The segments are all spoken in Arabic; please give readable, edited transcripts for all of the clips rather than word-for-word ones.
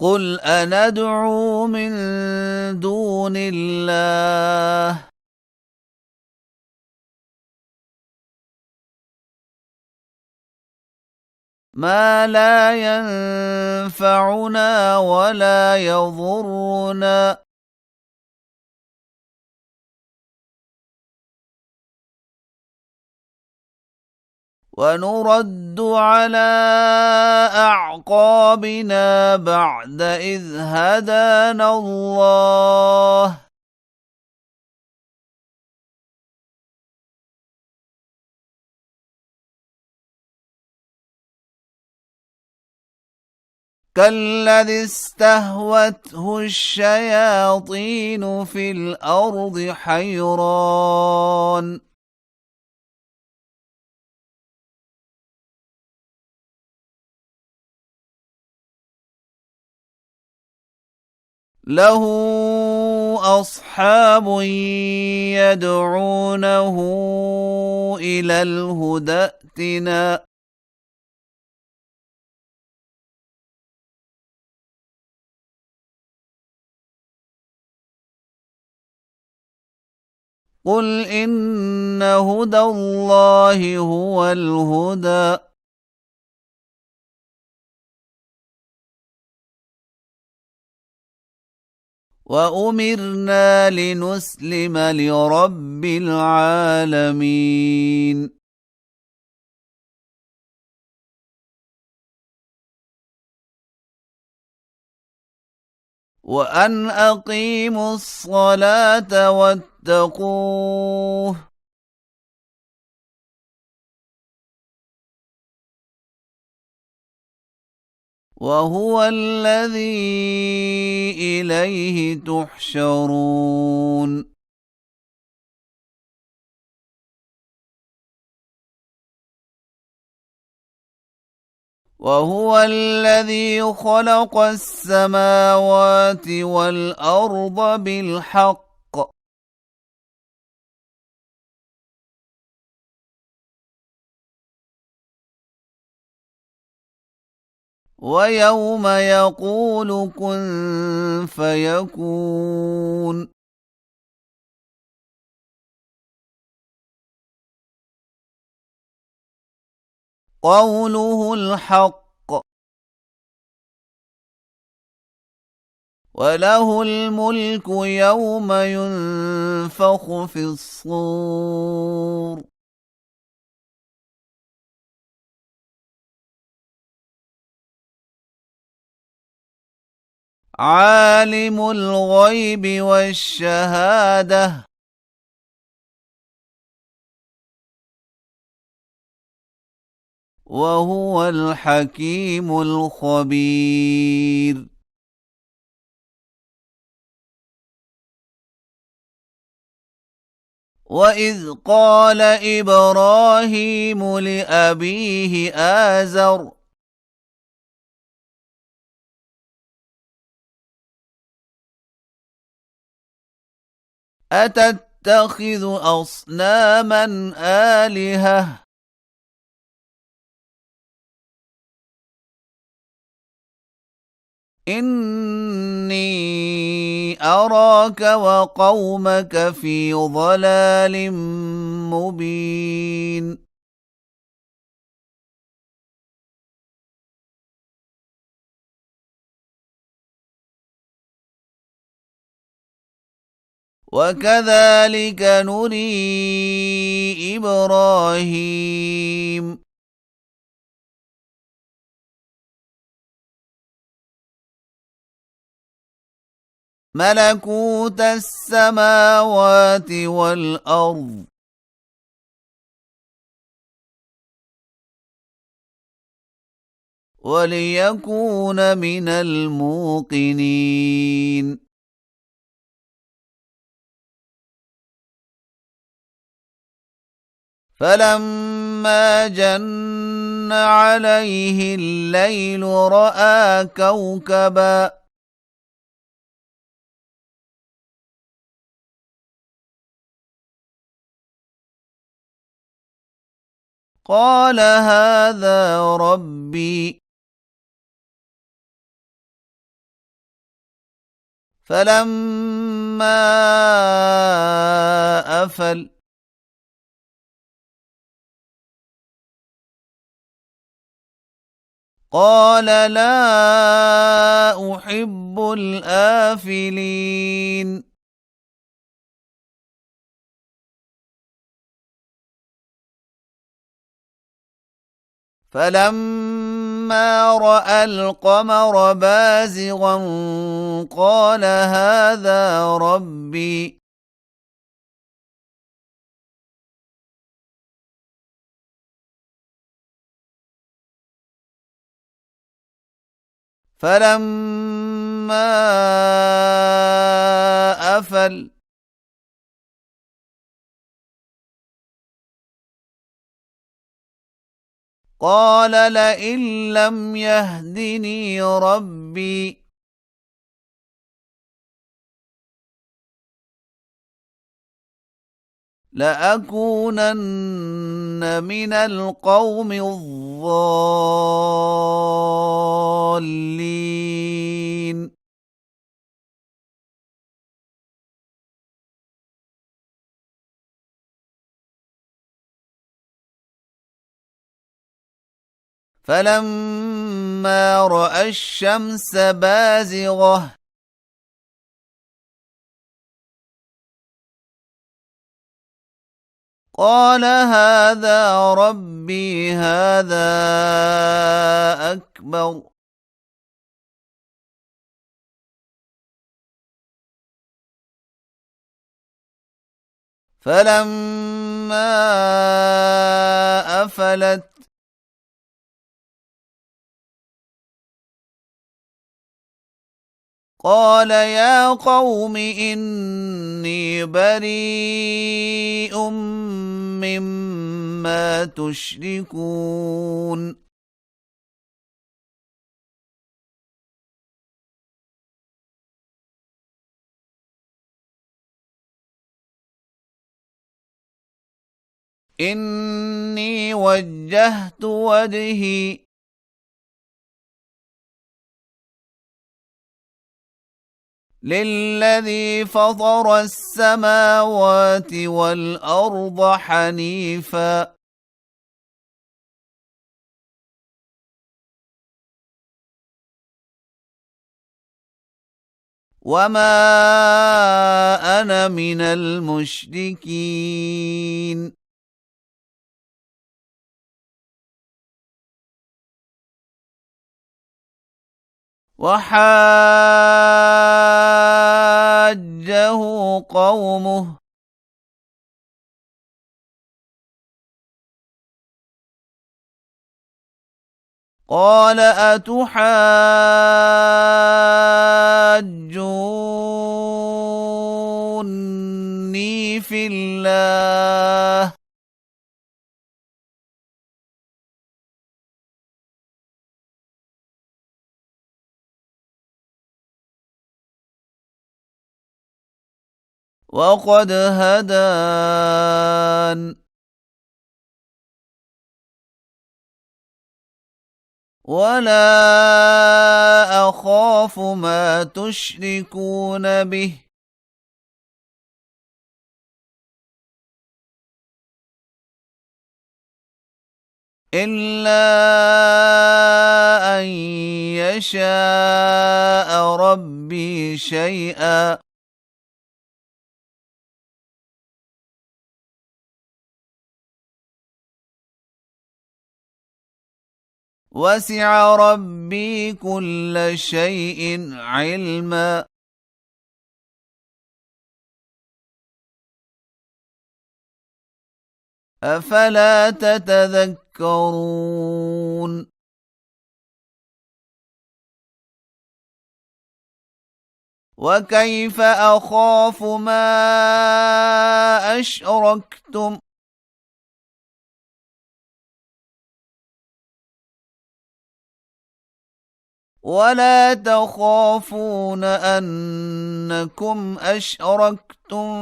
قل أندعو من دون الله ما لا ينفعنا ولا يضرنا ونرد على أعقابنا بعد إذ هدانا الله كالذي استهوته الشياطين في الأرض حيران له أصحاب يدعونه إلى الهدى ائتنا قل إن هدى الله هو الهدى وأمرنا لنسلم لرب العالمين وأن أقيموا الصلاة واتقوه وهو الذي إليه تحشرون وهو الذي خلق السماوات والأرض بالحق ويوم يقول كن فيكون قوله الحق وله الملك يوم ينفخ في الصور عالم الغيب والشهادة وهو الحكيم الخبير وإذ قال إبراهيم لأبيه آزر أتتخذ أصناما آلهة إني أراك وقومك في ضلال مبين وكذلك نري إبراهيم ملكوت السماوات والأرض وليكون من الموقنين فلما جن عليه الليل رأى كوكبا قال هذا ربي فلما أفل قال لا أحب الآفلين فلما رأى القمر بازغا قال هذا ربي فلما أفل قال لئن لم يهدني ربي لأكونن من القوم الضالين فلما رأى الشمس بازغة قال هذا ربي هذا أكبر فلما أفلت قال يا قوم إني بريء مما تشركون إني وجهت وجهي للذي فطر السماوات والأرض حنيفا وما أنا من المشركين وحاجه قومه قال أتحاجوني في الله وقد هدان ولا أخاف ما تشركون به إلا أن يشاء ربي شيئا وسع ربي كل شيء علما أفلا تتذكرون وكيف أخاف ما أشركتم ولا تخافون أنكم أشركتم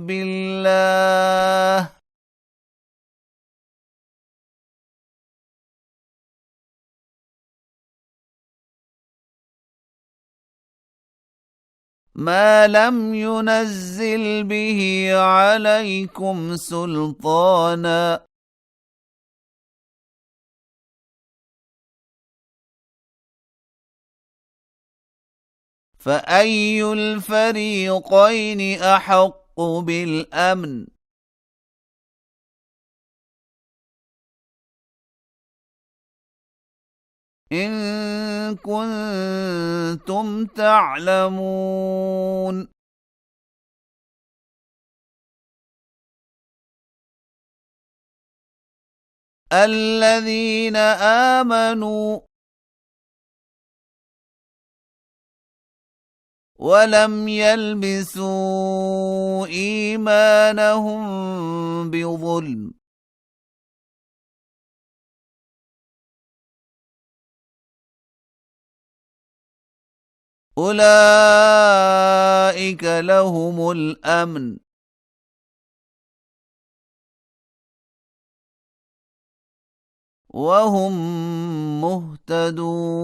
بالله ما لم ينزل به عليكم سلطانا فأي الفريقين أحق بالأمن إن كنتم تعلمون الذين آمنوا ولم يلبسوا إيمانهم بظلم أولئك لهم الأمن وهم مهتدون